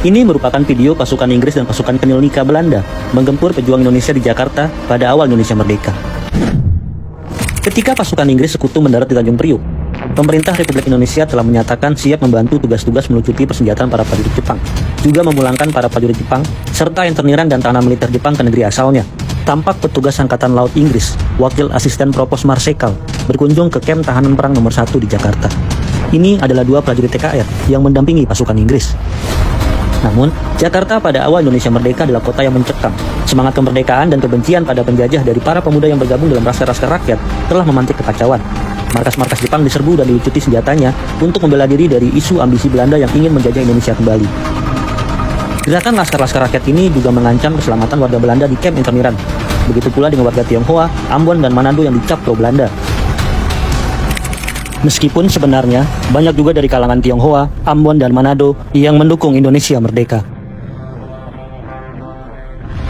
Ini merupakan video pasukan Inggris dan pasukan Kenil Nika Belanda menggempur pejuang Indonesia di Jakarta pada awal Indonesia merdeka. Ketika pasukan Inggris sekutu mendarat di Tanjung Priuk, pemerintah Republik Indonesia telah menyatakan siap membantu tugas-tugas melucuti persenjataan para prajurit Jepang, juga memulangkan para prajurit Jepang, serta internirang dan tahanan militer Jepang ke negeri asalnya. Tampak petugas Angkatan Laut Inggris, Wakil Asisten Propos Marsekal, berkunjung ke kamp tahanan perang nomor 1 di Jakarta. Ini adalah 2 prajurit TKR yang mendampingi pasukan Inggris. Namun, Jakarta pada awal Indonesia merdeka adalah kota yang mencekam. Semangat kemerdekaan dan kebencian pada penjajah dari para pemuda yang bergabung dalam laskar-laskar rakyat telah memantik kekacauan. Markas-markas Jepang diserbu dan dilucuti senjatanya untuk membela diri dari isu ambisi Belanda yang ingin menjajah Indonesia kembali. Gerakan laskar-laskar rakyat ini juga mengancam keselamatan warga Belanda di kamp interniran. Begitu pula dengan warga Tionghoa, Ambon, dan Manado yang dicap pro-Belanda. Meskipun sebenarnya banyak juga dari kalangan Tionghoa, Ambon, dan Manado yang mendukung Indonesia merdeka.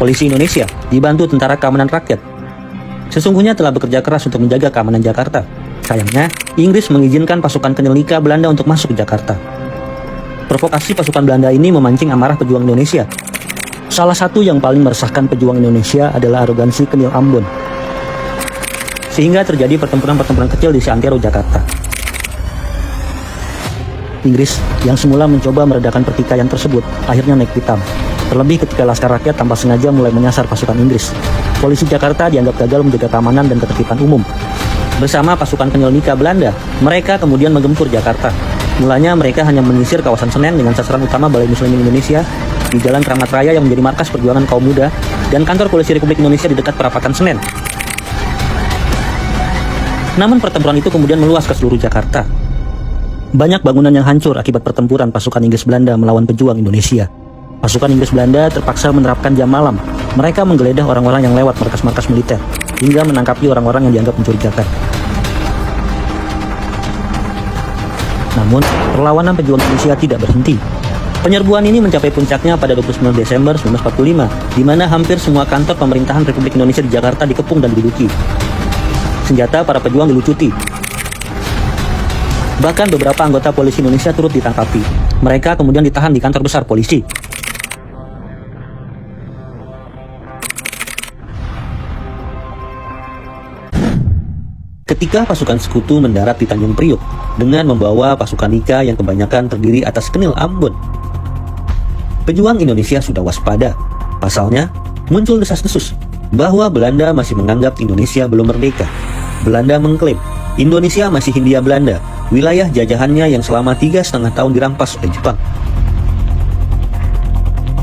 Polisi Indonesia dibantu Tentara Keamanan Rakyat sesungguhnya telah bekerja keras untuk menjaga keamanan Jakarta. Sayangnya, Inggris mengizinkan pasukan Kenil Nika Belanda untuk masuk ke Jakarta. Provokasi pasukan Belanda ini memancing amarah pejuang Indonesia. Salah satu yang paling meresahkan pejuang Indonesia adalah arogansi Kenil Ambon, sehingga terjadi pertempuran-pertempuran kecil di seantero Jakarta. Inggris yang semula mencoba meredakan pertikaian tersebut akhirnya naik pitam, terlebih ketika Laskar Rakyat tanpa sengaja mulai menyasar pasukan Inggris. Polisi Jakarta dianggap gagal menjaga keamanan dan ketertiban umum. Bersama pasukan Kenil Nika Belanda, mereka kemudian menggempur Jakarta. Mulanya mereka hanya menyisir kawasan Senen dengan sasaran utama Balai Muslimin Indonesia di Jalan Kramat Raya yang menjadi markas perjuangan kaum muda dan kantor polisi Republik Indonesia di dekat perapatan Senen. Namun pertempuran itu kemudian meluas ke seluruh Jakarta. Banyak bangunan yang hancur akibat pertempuran pasukan Inggris Belanda melawan pejuang Indonesia. Pasukan Inggris Belanda terpaksa menerapkan jam malam. Mereka menggeledah orang-orang yang lewat markas-markas militer, hingga menangkapi orang-orang yang dianggap mencurigakan. Namun, perlawanan pejuang Indonesia tidak berhenti. Penyerbuan ini mencapai puncaknya pada 29 Desember 1945, di mana hampir semua kantor pemerintahan Republik Indonesia di Jakarta dikepung dan diduduki. Senjata para pejuang dilucuti. Bahkan beberapa anggota polisi Indonesia turut ditangkapi. Mereka kemudian ditahan di kantor besar polisi. Ketika pasukan sekutu mendarat di Tanjung Priuk dengan membawa pasukan Nika yang kebanyakan terdiri atas Kenil Ambon, pejuang Indonesia sudah waspada. Pasalnya, muncul desas-desus bahwa Belanda masih menganggap Indonesia belum merdeka. Belanda mengklaim Indonesia masih Hindia Belanda, wilayah jajahannya yang selama 3,5 tahun dirampas oleh Jepang.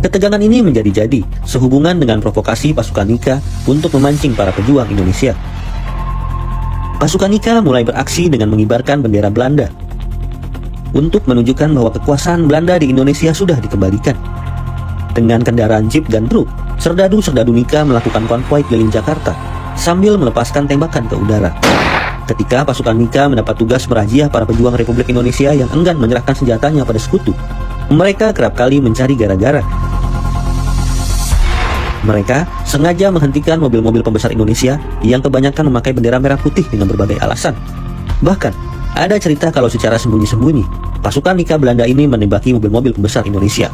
Ketegangan ini menjadi-jadi sehubungan dengan provokasi pasukan Nika untuk memancing para pejuang Indonesia. Pasukan Nika mulai beraksi dengan mengibarkan bendera Belanda untuk menunjukkan bahwa kekuasaan Belanda di Indonesia sudah dikembalikan. Dengan kendaraan jeep dan truk, serdadu-serdadu Nika melakukan konvoi keliling Jakarta sambil melepaskan tembakan ke udara. Ketika pasukan Nika mendapat tugas merazia para pejuang Republik Indonesia yang enggan menyerahkan senjatanya pada sekutu, mereka kerap kali mencari gara-gara. Mereka sengaja menghentikan mobil-mobil pembesar Indonesia yang kebanyakan memakai bendera merah putih dengan berbagai alasan. Bahkan, ada cerita kalau secara sembunyi-sembunyi, pasukan Nika Belanda ini menembaki mobil-mobil pembesar Indonesia.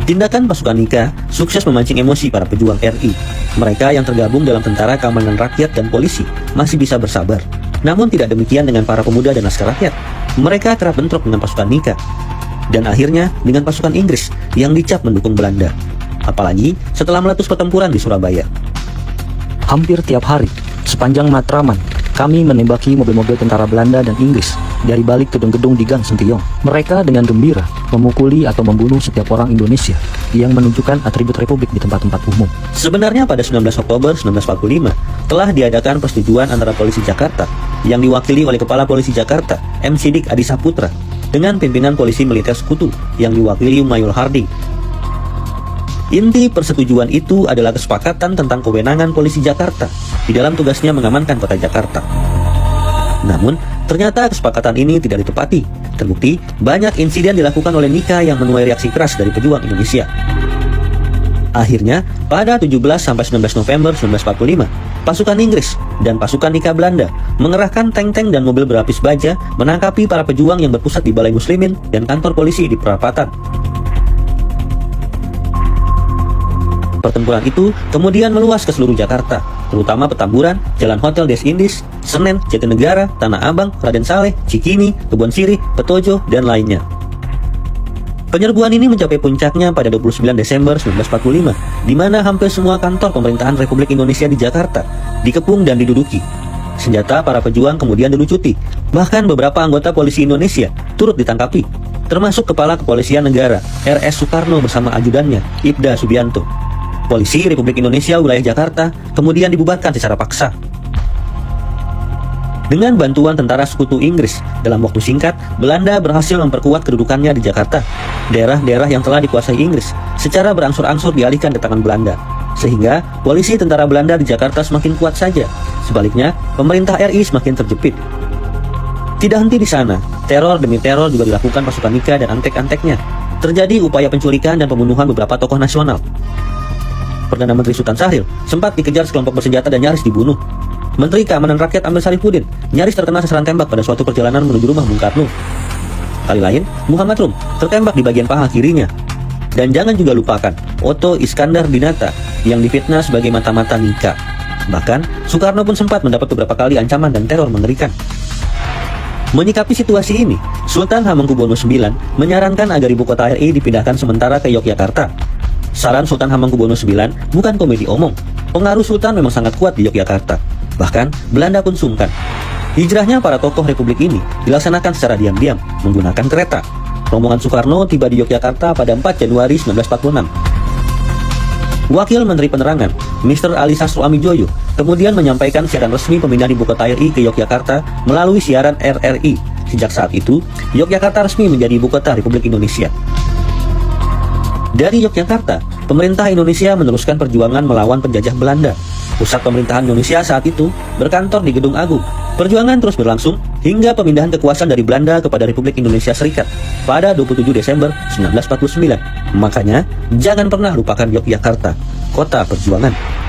Tindakan pasukan Nika sukses memancing emosi para pejuang RI. Mereka yang tergabung dalam Tentara Keamanan Rakyat dan polisi masih bisa bersabar. Namun tidak demikian dengan para pemuda dan laskar rakyat. Mereka kerap bentrok dengan pasukan Nika. Dan akhirnya dengan pasukan Inggris yang dicap mendukung Belanda. Apalagi setelah meletus pertempuran di Surabaya. Hampir tiap hari, sepanjang Matraman, kami menembaki mobil-mobil tentara Belanda dan Inggris dari balik gedung-gedung di Gang Sentiong. Mereka dengan gembira memukuli atau membunuh setiap orang Indonesia yang menunjukkan atribut republik di tempat-tempat umum. Sebenarnya pada 19 Oktober 1945 telah diadakan persetujuan antara polisi Jakarta yang diwakili oleh Kepala Polisi Jakarta, M. Sidik Adi Saputra, dengan pimpinan polisi militer sekutu yang diwakili Mayul Harding. Inti persetujuan itu adalah kesepakatan tentang kewenangan polisi Jakarta di dalam tugasnya mengamankan kota Jakarta. Namun, ternyata kesepakatan ini tidak ditepati. Terbukti, banyak insiden dilakukan oleh Nika yang menuai reaksi keras dari pejuang Indonesia. Akhirnya, pada 17-19 November 1945, pasukan Inggris dan pasukan Nika Belanda mengerahkan tank-tank dan mobil berlapis baja menangkapi para pejuang yang berpusat di Balai Muslimin dan kantor polisi di perapatan. Pertempuran itu kemudian meluas ke seluruh Jakarta, terutama Petamburan, Jalan Hotel Des Indis, Senen, Jatinegara, Tanah Abang, Raden Saleh, Cikini, Kebon Sirih, Petojo, dan lainnya. Penyerbuan ini mencapai puncaknya pada 29 Desember 1945, di mana hampir semua kantor pemerintahan Republik Indonesia di Jakarta dikepung dan diduduki. Senjata para pejuang kemudian dilucuti, bahkan beberapa anggota polisi Indonesia turut ditangkapi, termasuk Kepala Kepolisian Negara R.S. Sukarno bersama ajudannya Ibda Subianto. Polisi Republik Indonesia wilayah Jakarta kemudian dibubarkan secara paksa. Dengan bantuan tentara sekutu Inggris, dalam waktu singkat, Belanda berhasil memperkuat kedudukannya di Jakarta. Daerah-daerah yang telah dikuasai Inggris secara berangsur-angsur dialihkan ke tangan Belanda, sehingga polisi tentara Belanda di Jakarta semakin kuat saja. Sebaliknya, pemerintah RI semakin terjepit. Tidak henti di sana, teror demi teror juga dilakukan pasukan Nika dan antek-anteknya. Terjadi upaya penculikan dan pembunuhan beberapa tokoh nasional. Perdana Menteri Sultan Syahrir sempat dikejar sekelompok bersenjata dan nyaris dibunuh. Menteri Keamanan Rakyat Amir Sarifuddin nyaris terkena sasaran tembak pada suatu perjalanan menuju rumah Bung Karno. Kali lain, Muhammad Rum tertembak di bagian paha kirinya. Dan jangan juga lupakan Otto Iskandar Dinata yang difitnah sebagai mata-mata Nika. Bahkan, Soekarno pun sempat mendapat beberapa kali ancaman dan teror mengerikan. Menyikapi situasi ini, Sultan Hamengkubuwono IX menyarankan agar ibu kota RI dipindahkan sementara ke Yogyakarta. Saran Sultan Hamengkubuwono IX bukan komedi omong. Pengaruh Sultan memang sangat kuat di Yogyakarta. Bahkan, Belanda pun sungkan. Hijrahnya para tokoh Republik ini dilaksanakan secara diam-diam menggunakan kereta. Rombongan Soekarno tiba di Yogyakarta pada 4 Januari 1946. Wakil Menteri Penerangan, Mr. Ali Sastro Amijoyo, kemudian menyampaikan siaran resmi pemindahan ibu kota RI ke Yogyakarta melalui siaran RRI. Sejak saat itu, Yogyakarta resmi menjadi ibu kota Republik Indonesia. Dari Yogyakarta, pemerintah Indonesia meneruskan perjuangan melawan penjajah Belanda. Pusat pemerintahan Indonesia saat itu berkantor di Gedung Agung. Perjuangan terus berlangsung hingga pemindahan kekuasaan dari Belanda kepada Republik Indonesia Serikat pada 27 Desember 1949. Makanya, jangan pernah lupakan Yogyakarta, kota perjuangan.